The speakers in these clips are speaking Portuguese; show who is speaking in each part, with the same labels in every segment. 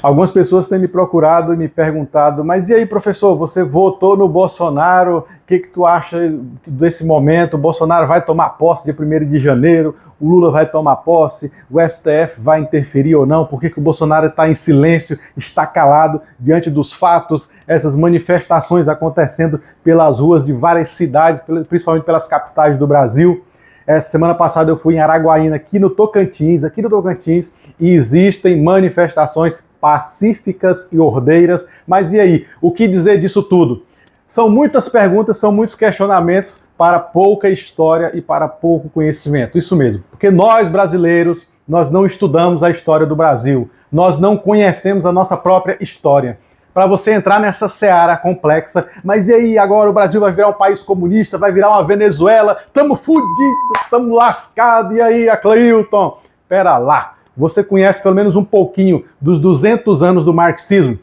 Speaker 1: Algumas pessoas têm me procurado e me perguntado, mas e aí, professor, você votou no Bolsonaro, o que tu acha desse momento? O Bolsonaro vai tomar posse dia 1º de janeiro, o Lula vai tomar posse, o STF vai interferir ou não? Por que o Bolsonaro está em silêncio, está calado diante dos fatos, essas manifestações acontecendo pelas ruas de várias cidades, principalmente pelas capitais do Brasil? Semana passada eu fui em Araguaína, aqui no Tocantins, e existem manifestações pacíficas e ordeiras. Mas e aí? O que dizer disso tudo? São muitas perguntas, são muitos questionamentos para pouca história e para pouco conhecimento. Isso mesmo, porque nós brasileiros, nós não estudamos a história do Brasil, nós não conhecemos a nossa própria história. Para você entrar nessa seara complexa, mas e aí, agora o Brasil vai virar um país comunista, vai virar uma Venezuela, estamos fudidos, estamos lascados, e aí, Acleilton? Pera lá, você conhece pelo menos um pouquinho dos 200 anos do marxismo?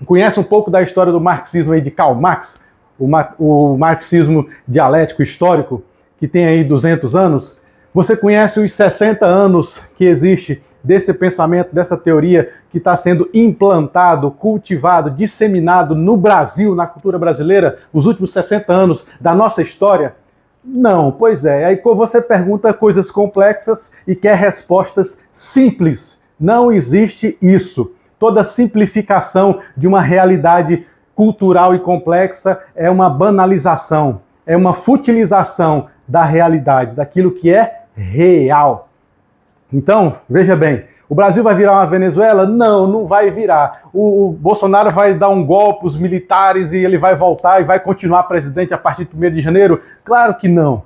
Speaker 1: Conhece um pouco da história do marxismo aí de Karl Marx? O marxismo dialético histórico, que tem aí 200 anos? Você conhece os 60 anos que existe desse pensamento, dessa teoria que está sendo implantado, cultivado, disseminado no Brasil, na cultura brasileira, os últimos 60 anos da nossa história? Não, pois é. Aí você pergunta coisas complexas e quer respostas simples. Não existe isso. Toda simplificação de uma realidade cultural e complexa é uma banalização, é uma futilização da realidade, daquilo que é real. Então, veja bem, o Brasil vai virar uma Venezuela? Não, não vai virar. O Bolsonaro vai dar um golpe, os militares, e ele vai voltar e vai continuar presidente a partir de 1º de janeiro? Claro que não.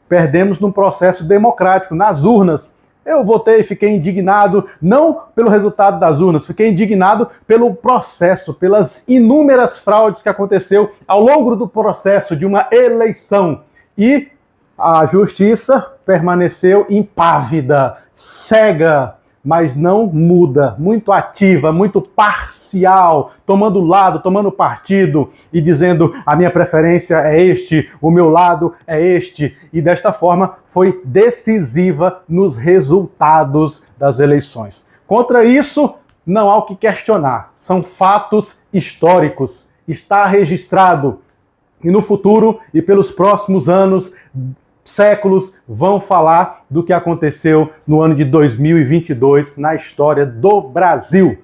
Speaker 1: Perdemos num processo democrático, nas urnas. Eu votei, fiquei indignado, não pelo resultado das urnas, fiquei indignado pelo processo, pelas inúmeras fraudes que aconteceu ao longo do processo de uma eleição. E a justiça permaneceu impávida, cega, mas não muda, muito ativa, muito parcial, tomando lado, tomando partido e dizendo a minha preferência é este, o meu lado é este. E desta forma foi decisiva nos resultados das eleições. Contra isso, não há o que questionar. São fatos históricos. Está registrado. E no futuro e pelos próximos anos, séculos, vão falar do que aconteceu no ano de 2022 na história do Brasil.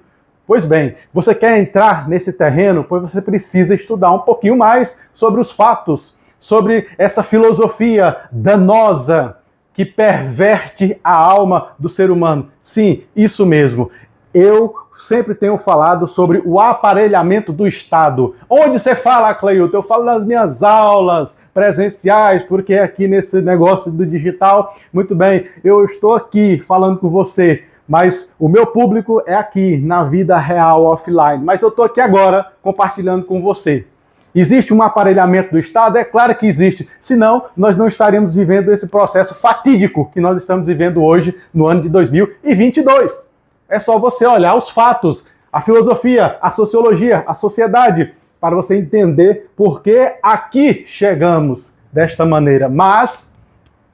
Speaker 1: Pois bem, você quer entrar nesse terreno? Pois você precisa estudar um pouquinho mais sobre os fatos, sobre essa filosofia danosa que perverte a alma do ser humano. Sim, isso mesmo. Eu sempre tenho falado sobre o aparelhamento do Estado. Onde você fala, Cleilton? Eu falo nas minhas aulas presenciais, porque aqui nesse negócio do digital, muito bem, eu estou aqui falando com você, mas o meu público é aqui, na vida real, offline. Mas eu estou aqui agora compartilhando com você. Existe um aparelhamento do Estado? É claro que existe. Senão, nós não estaríamos vivendo esse processo fatídico que nós estamos vivendo hoje, no ano de 2022. É só você olhar os fatos, a filosofia, a sociologia, a sociedade, para você entender por que aqui chegamos desta maneira. Mas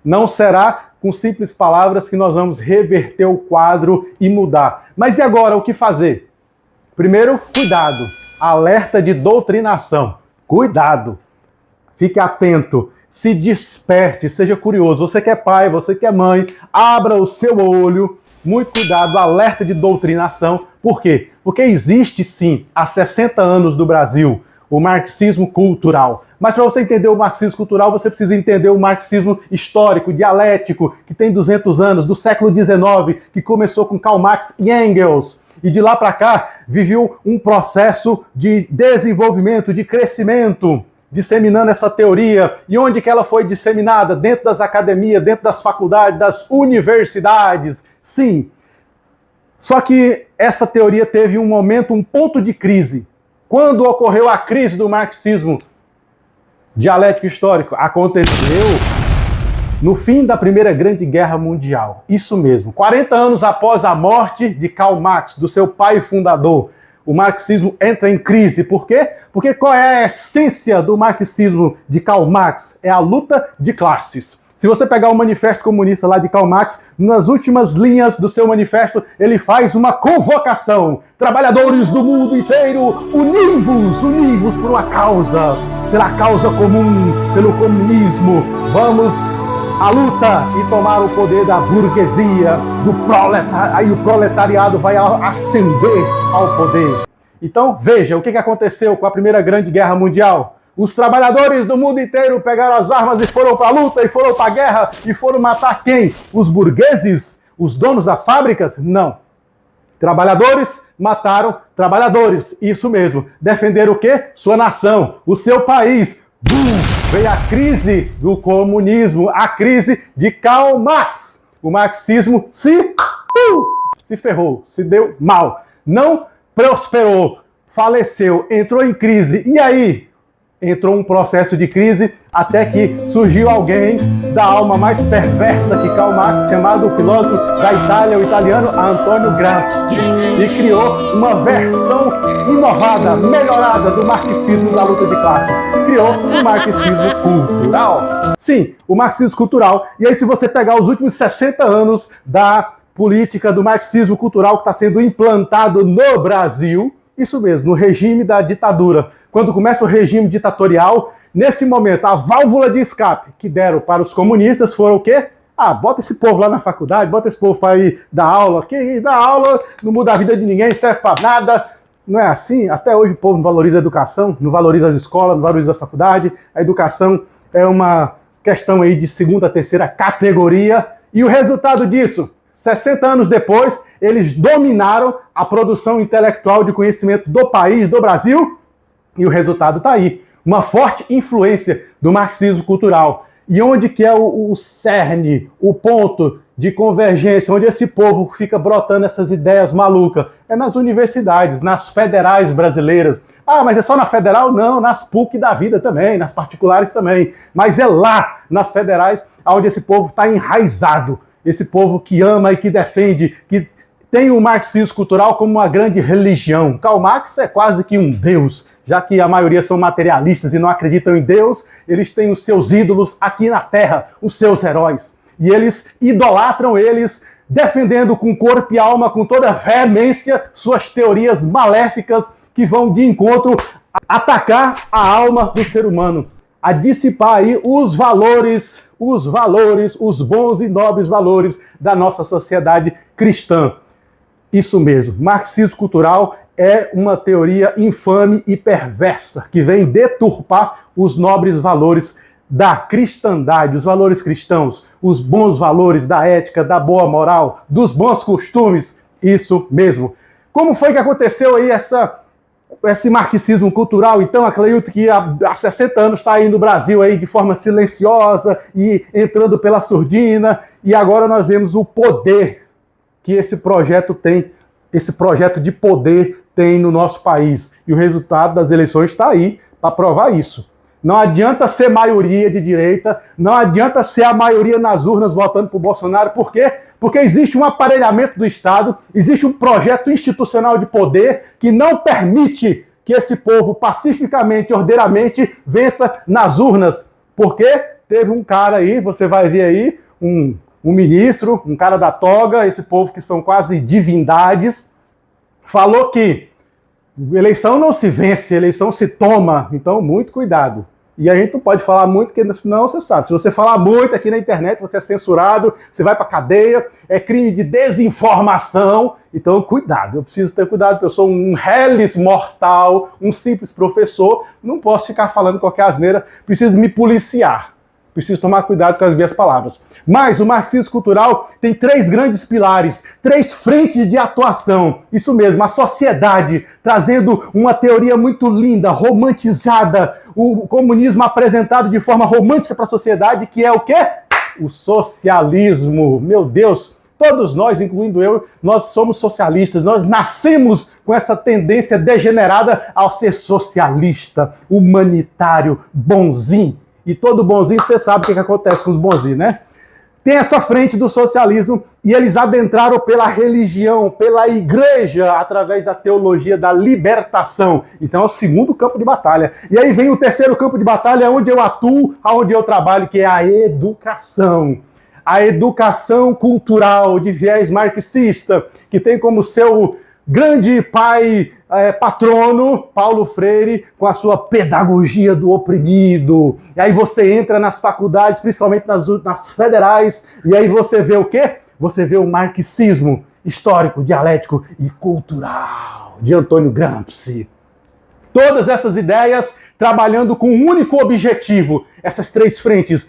Speaker 1: não será com simples palavras que nós vamos reverter o quadro e mudar. Mas e agora, o que fazer? Primeiro, cuidado. Alerta de doutrinação. Cuidado. Fique atento. Se desperte, seja curioso. Você que é pai, você que é mãe, abra o seu olho. Muito cuidado, alerta de doutrinação. Por quê? Porque existe sim, há 60 anos do Brasil, o marxismo cultural. Mas para você entender o marxismo cultural, você precisa entender o marxismo histórico, dialético, que tem 200 anos, do século XIX, que começou com Karl Marx e Engels. E de lá para cá, viveu um processo de desenvolvimento, de crescimento, disseminando essa teoria. E onde que ela foi disseminada? Dentro das academias, dentro das faculdades, das universidades. Sim. Só que essa teoria teve um momento, um ponto de crise. Quando ocorreu a crise do marxismo dialético histórico? Aconteceu no fim da Primeira Grande Guerra Mundial. Isso mesmo. 40 anos após a morte de Karl Marx, do seu pai fundador, o marxismo entra em crise. Por quê? Porque qual é a essência do marxismo de Karl Marx? É a luta de classes. Se você pegar o Manifesto Comunista lá de Karl Marx, nas últimas linhas do seu manifesto, ele faz uma convocação. Trabalhadores do mundo inteiro, univos por uma causa, pela causa comum, pelo comunismo. Vamos à luta e tomar o poder da burguesia, do proletariado. Aí o proletariado vai ascender ao poder. Então, veja o que aconteceu com a Primeira Grande Guerra Mundial. Os trabalhadores do mundo inteiro pegaram as armas e foram para a luta, e foram para a guerra, e foram matar quem? Os burgueses? Os donos das fábricas? Não. Trabalhadores mataram trabalhadores. Isso mesmo. Defender o quê? Sua nação, o seu país. Veio a crise do comunismo, a crise de Karl Marx. O marxismo se ferrou, se deu mal. Não prosperou, faleceu, entrou em crise. E aí? Entrou um processo de crise até que surgiu alguém da alma mais perversa que Karl Marx, chamado o filósofo da Itália, o italiano Antonio Gramsci, e criou uma versão inovada, melhorada do marxismo da luta de classes. Criou o marxismo cultural. Sim, o marxismo cultural. E aí, se você pegar os últimos 60 anos da política do marxismo cultural que está sendo implantado no Brasil, isso mesmo, no regime da ditadura. Quando começa o regime ditatorial, nesse momento, a válvula de escape que deram para os comunistas foram o quê? Bota esse povo lá na faculdade, bota esse povo para ir dar aula. Que dar aula não muda a vida de ninguém, serve para nada. Não é assim? Até hoje o povo não valoriza a educação, não valoriza as escolas, não valoriza as faculdades. A educação é uma questão aí de segunda, terceira categoria. E o resultado disso? 60 anos depois, eles dominaram a produção intelectual de conhecimento do país, do Brasil. E o resultado está aí. Uma forte influência do marxismo cultural. E onde que é o cerne, o ponto de convergência, onde esse povo fica brotando essas ideias malucas? É nas universidades, nas federais brasileiras. Mas é só na federal? Não, nas PUC da vida também, nas particulares também. Mas é lá, nas federais, onde esse povo está enraizado. Esse povo que ama e que defende, que tem o marxismo cultural como uma grande religião. Karl Marx é quase que um deus. Já que a maioria são materialistas e não acreditam em Deus, eles têm os seus ídolos aqui na Terra, os seus heróis. E eles idolatram eles, defendendo com corpo e alma, com toda veemência, suas teorias maléficas que vão de encontro a atacar a alma do ser humano, a dissipar aí os valores, os bons e nobres valores da nossa sociedade cristã. Isso mesmo, marxismo cultural é uma teoria infame e perversa que vem deturpar os nobres valores da cristandade, os valores cristãos, os bons valores da ética, da boa moral, dos bons costumes. Isso mesmo. Como foi que aconteceu aí esse marxismo cultural? Então, acredito que há 60 anos está aí no Brasil aí de forma silenciosa e entrando pela surdina, e agora nós vemos o poder que esse projeto tem, esse projeto de poder tem no nosso país. E o resultado das eleições está aí para provar isso. Não adianta ser maioria de direita, não adianta ser a maioria nas urnas votando para o Bolsonaro. Por quê? Porque existe um aparelhamento do Estado, existe um projeto institucional de poder que não permite que esse povo pacificamente, ordeiramente, vença nas urnas. Porque teve um cara aí, você vai ver aí, um ministro, um cara da toga, esse povo que são quase divindades, falou que eleição não se vence, eleição se toma. Então, muito cuidado. E a gente não pode falar muito, porque senão você sabe. Se você falar muito aqui na internet, você é censurado, você vai para cadeia, é crime de desinformação. Então, cuidado. Eu preciso ter cuidado, porque eu sou um reles mortal, um simples professor. Não posso ficar falando qualquer asneira. Preciso me policiar. Preciso tomar cuidado com as minhas palavras. Mas o marxismo cultural tem 3 grandes pilares, 3 frentes de atuação. Isso mesmo, a sociedade, trazendo uma teoria muito linda, romantizada, o comunismo apresentado de forma romântica para a sociedade, que é o quê? O socialismo. Meu Deus, todos nós, incluindo eu, nós somos socialistas. Nós nascemos com essa tendência degenerada ao ser socialista, humanitário, bonzinho. E todo bonzinho, você sabe o que acontece com os bonzinhos, né? Tem essa frente do socialismo e eles adentraram pela religião, pela igreja, através da teologia da libertação. Então é o segundo campo de batalha. E aí vem o terceiro campo de batalha, onde eu atuo, onde eu trabalho, que é a educação. A educação cultural de viés marxista, que tem como seu grande pai patrono, Paulo Freire, com a sua pedagogia do oprimido. E aí você entra nas faculdades, principalmente nas federais, e aí você vê o quê? Você vê o marxismo histórico, dialético e cultural de Antônio Gramsci. Todas essas ideias trabalhando com um único objetivo, essas três frentes.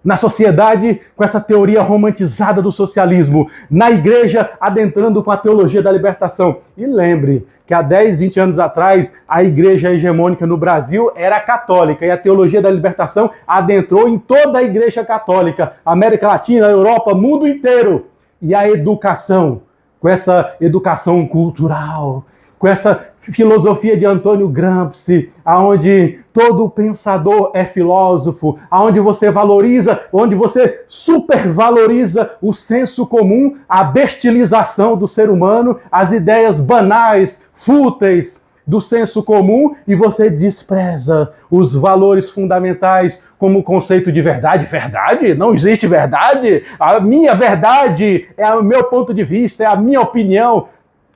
Speaker 1: Na sociedade, com essa teoria romantizada do socialismo. Na igreja, adentrando com a teologia da libertação. E lembre que há 10, 20 anos atrás, a igreja hegemônica no Brasil era católica. E a teologia da libertação adentrou em toda a igreja católica. América Latina, Europa, mundo inteiro. E a educação, com essa educação cultural, com essa filosofia de Antônio Gramsci, aonde todo pensador é filósofo, aonde você valoriza, onde você supervaloriza o senso comum, a bestialização do ser humano, as ideias banais, fúteis do senso comum, e você despreza os valores fundamentais como o conceito de verdade. Verdade? Não existe verdade? A minha verdade é o meu ponto de vista, é a minha opinião.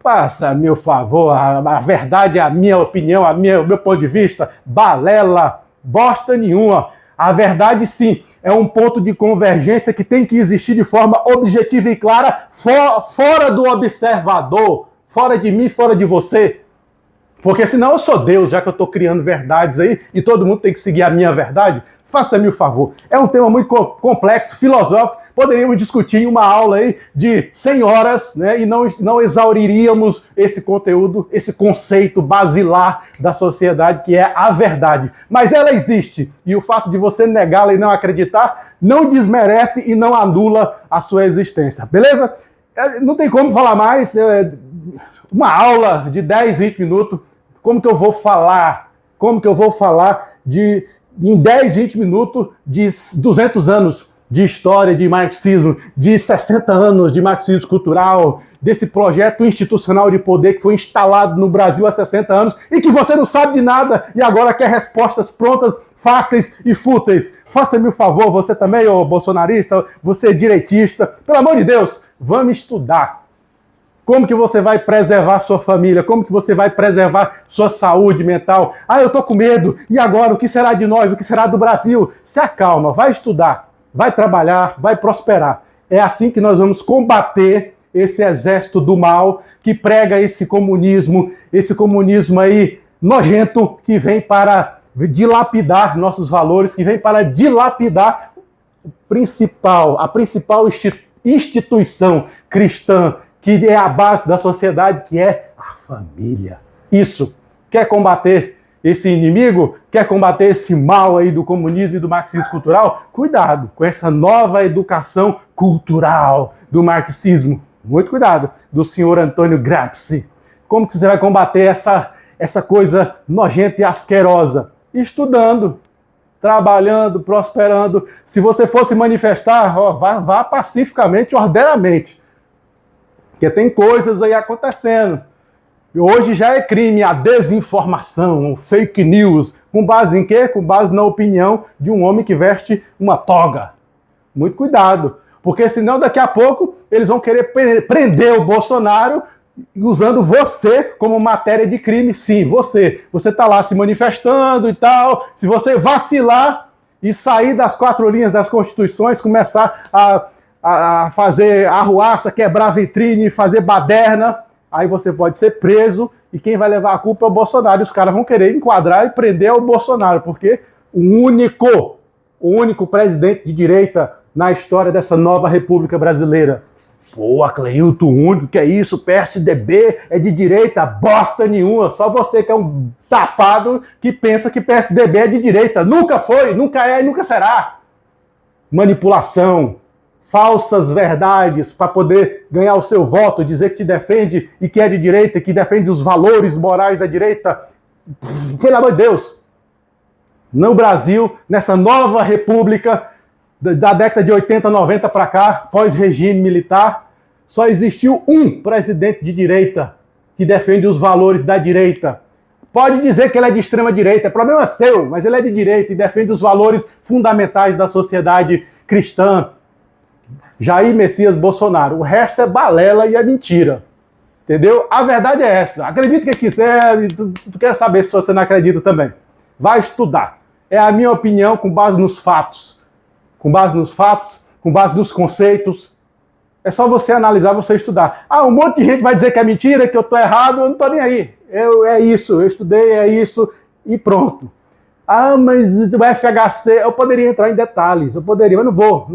Speaker 1: Faça, meu favor, a verdade é a minha opinião, o meu ponto de vista. Balela, bosta nenhuma. A verdade, sim, é um ponto de convergência que tem que existir de forma objetiva e clara, fora do observador, fora de mim, fora de você. Porque senão eu sou Deus, já que eu estou criando verdades aí, e todo mundo tem que seguir a minha verdade. Faça-me o favor. É um tema muito complexo, filosófico. Poderíamos discutir em uma aula aí de 100 horas, né, e não exauriríamos esse conteúdo, esse conceito basilar da sociedade, que é a verdade. Mas ela existe, e o fato de você negá-la e não acreditar não desmerece e não anula a sua existência, beleza? Não tem como falar mais, uma aula de 10, 20 minutos, como que eu vou falar? Como que eu vou falar em 10, 20 minutos de 200 anos de história de marxismo, de 60 anos de marxismo cultural, desse projeto institucional de poder que foi instalado no Brasil há 60 anos e que você não sabe de nada e agora quer respostas prontas, fáceis e fúteis. Faça-me o favor, você também, ô bolsonarista, você direitista, pelo amor de Deus, vamos estudar. Como que você vai preservar sua família? Como que você vai preservar sua saúde mental? Ah, eu tô com medo. E agora, o que será de nós? O que será do Brasil? Se acalma, vai estudar. Vai trabalhar, vai prosperar. É assim que nós vamos combater esse exército do mal que prega esse comunismo aí nojento, que vem para dilapidar nossos valores, que vem para dilapidar a principal instituição cristã, que é a base da sociedade, que é a família. Isso. Quer combater esse inimigo? Quer combater esse mal aí do comunismo e do marxismo cultural? Cuidado com essa nova educação cultural do marxismo. Muito cuidado, do senhor Antônio Gramsci. Como que você vai combater essa coisa nojenta e asquerosa? Estudando, trabalhando, prosperando. Se você fosse manifestar, vá pacificamente, ordenamente. Porque tem coisas aí acontecendo. Hoje já é crime a desinformação, fake news. Com base em quê? Com base na opinião de um homem que veste uma toga. Muito cuidado, porque senão daqui a pouco eles vão querer prender o Bolsonaro usando você como matéria de crime. Sim, você. Você está lá se manifestando e tal. Se você vacilar e sair das 4 linhas das Constituições, começar a fazer arruaça, quebrar vitrine, fazer baderna, aí você pode ser preso e quem vai levar a culpa é o Bolsonaro. E os caras vão querer enquadrar e prender o Bolsonaro, porque o único presidente de direita na história dessa nova República Brasileira. Pô, Cleilton, o único, que é isso? PSDB é de direita? Bosta nenhuma. Só você que é um tapado que pensa que PSDB é de direita. Nunca foi, nunca é e nunca será. Manipulação. Falsas verdades para poder ganhar o seu voto, dizer que te defende e que é de direita, que defende os valores morais da direita. Pelo amor de Deus. No Brasil, nessa nova república, da década de 80, 90 para cá, pós-regime militar, só existiu um presidente de direita que defende os valores da direita. Pode dizer que ele é de extrema direita, é problema seu, mas ele é de direita e defende os valores fundamentais da sociedade cristã. Jair Messias Bolsonaro. O resto é balela e é mentira. Entendeu? A verdade é essa. Acredite quem quiser, tu quer saber se você não acredita também. Vai estudar. É a minha opinião com base nos fatos. Com base nos fatos, com base nos conceitos. É só você analisar, você estudar. Ah, um monte de gente vai dizer que é mentira, que eu estou errado, eu não estou nem aí. É isso, eu estudei, é isso, e pronto. Ah, mas o FHC, eu poderia entrar em detalhes, eu poderia, mas não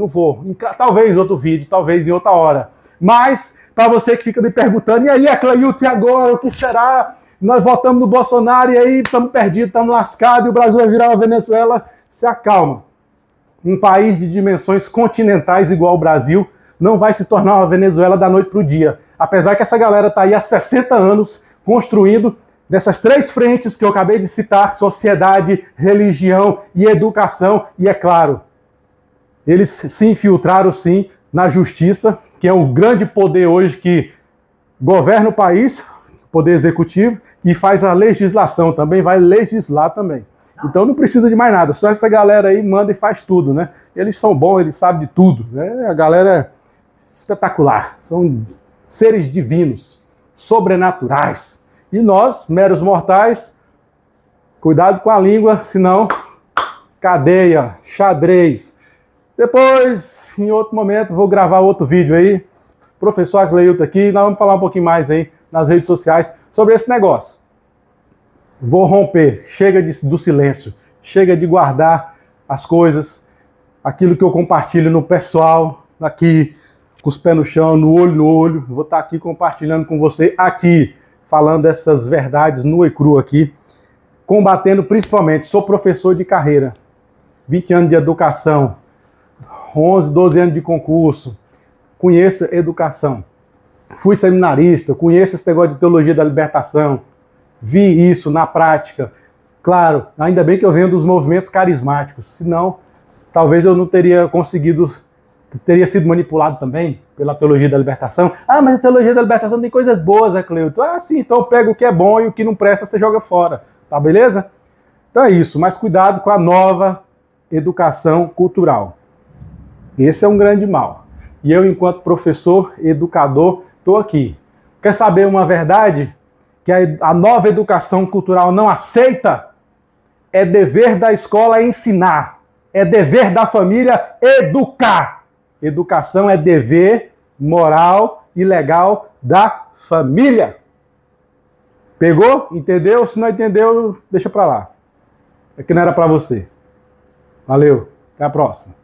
Speaker 1: vou. Talvez em outro vídeo, talvez em outra hora. Mas, para você que fica me perguntando, e aí, Cleilton, e agora, o que será? Nós votamos no Bolsonaro e aí estamos perdidos, estamos lascados, e o Brasil vai virar uma Venezuela. Se acalma. Um país de dimensões continentais igual ao Brasil não vai se tornar uma Venezuela da noite para o dia. Apesar que essa galera está aí há 60 anos construindo dessas três frentes que eu acabei de citar: sociedade, religião e educação. E é claro, eles se infiltraram sim na justiça, que é o grande poder hoje que governa o país, poder executivo, e faz a legislação também, vai legislar também. Então não precisa de mais nada, só essa galera aí manda e faz tudo, né? Eles são bons, eles sabem de tudo, né? A galera é espetacular, são seres divinos, sobrenaturais. E nós, meros mortais, cuidado com a língua, senão cadeia, xadrez. Depois, em outro momento, vou gravar outro vídeo aí, professor Cleilton aqui, nós vamos falar um pouquinho mais aí nas redes sociais sobre esse negócio. Vou romper, chega do silêncio, chega de guardar as coisas, aquilo que eu compartilho no pessoal, aqui, com os pés no chão, no olho, vou estar aqui compartilhando com você aqui, falando essas verdades nua e crua aqui, combatendo principalmente, sou professor de carreira, 20 anos de educação, 11, 12 anos de concurso, conheço educação, fui seminarista, conheço esse negócio de teologia da libertação, vi isso na prática. Claro, ainda bem que eu venho dos movimentos carismáticos, senão talvez eu não teria conseguido, teria sido manipulado também pela teologia da libertação. Ah, mas a teologia da libertação tem coisas boas, Cleilton. Ah, sim, então pega o que é bom e o que não presta você joga fora, tá beleza? Então é isso, mas cuidado com a nova educação cultural. Esse é um grande mal. E eu, enquanto professor, educador, estou aqui. Quer saber uma verdade? Que a nova educação cultural não aceita? É dever da escola ensinar. É dever da família educar. Educação é dever moral e legal da família. Pegou? Entendeu? Se não entendeu, deixa pra lá. É que não era pra você. Valeu. Até a próxima.